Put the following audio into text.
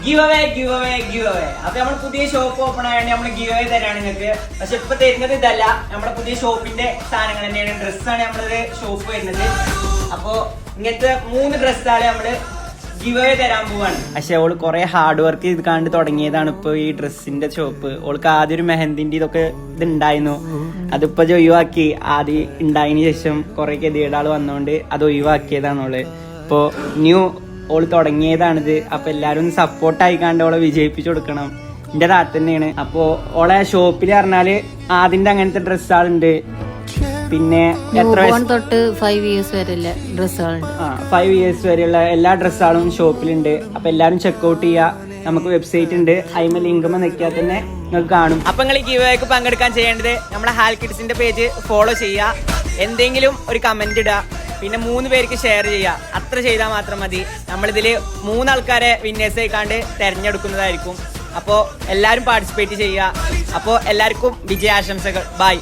Give away അപ്പൊ നമ്മൾ പുതിയ ഷോപ്പ് ഓപ്പൺ ആയതുകൊണ്ട് നമ്മൾ ഗിവ് അവേ തരാണ് നിങ്ങൾക്ക്. പക്ഷെ ഇപ്പൊ തരുന്നത് ഇതല്ല, നമ്മുടെ പുതിയ ഷോപ്പിന്റെ സാധനങ്ങൾ തന്നെയാണ്. ഡ്രസ്സാണ് നമ്മളത് ഷോപ്പ് വരുന്നത്. അപ്പൊ ഇങ്ങനത്തെ 3 ഡ്രസ്സാണ് നമ്മള് ഗിവ് അവേ തരാൻ പോവാണ്. പക്ഷെ ഓള് കുറെ ഹാർഡ് വർക്ക് ചെയ്ത് കണ്ട് തുടങ്ങിയതാണ് ഇപ്പൊ ഈ ഡ്രസ്സിന്റെ ഷോപ്പ്. ഓൾക്ക് ആദ്യം ഒരു മെഹന്തിന്റെ ഇതൊക്കെ ഇതുണ്ടായിരുന്നു, അതിപ്പോ ഒഴിവാക്കി. ആദ്യം ഉണ്ടായതിനു ശേഷം കുറെ ഗതികേടാള് വന്നോണ്ട് അത് ഒഴിവാക്കിയതാണ് ഓള്. ഇപ്പൊ ന്യൂ ഓള് തുടങ്ങിയതാണിത്. അപ്പൊ എല്ലാരും ഒന്ന് സപ്പോർട്ട് ആയിക്കാണ്ട് ഓളെ വിജയിപ്പിച്ചു കൊടുക്കണം. എന്റെ നാട്ടിൽ തന്നെയാണ്. അപ്പൊ ഓളെ ഷോപ്പിൽ പറഞ്ഞാല് ആദ്യന്റെ അങ്ങനത്തെ ഡ്രസ്സുകളുണ്ട്, പിന്നെ എത്ര തൊട്ട് 5 years വരെയുള്ള ഡ്രസ്സുകളുണ്ട്. 5 years വരെയുള്ള എല്ലാ ഡ്രസ്സുകളും ഷോപ്പിലുണ്ട്. അപ്പൊ എല്ലാരും ചെക്ക്ഔട്ട് ചെയ്യാ. നമുക്ക് വെബ്സൈറ്റ് ഉണ്ട്, അതിന് ലിങ്ക് നിൽക്കിയാൽ തന്നെ നിങ്ങൾക്ക് കാണും. അപ്പൊ നിങ്ങൾ ഈ ഗിവ് പങ്കെടുക്കാൻ ചെയ്യേണ്ടത് നമ്മുടെ ഹാൽ കിഡ്സിന്റെ പേജ് ഫോളോ ചെയ്യുക, എന്തെങ്കിലും ഒരു കമന്റ് ഇടുക, പിന്നെ 3 പേർക്ക് ഷെയർ ചെയ്യുക. അത്ര ചെയ്താൽ മാത്രം മതി. നമ്മളിതിൽ 3 ആൾക്കാരെ വിന്നേഴ്സ് ആയിക്കാണ്ട് തെരഞ്ഞെടുക്കുന്നതായിരിക്കും. അപ്പോൾ എല്ലാവരും പാർട്ടിസിപ്പേറ്റ് ചെയ്യുക. അപ്പോൾ എല്ലാവർക്കും വിജയാശംസകൾ. ബൈ.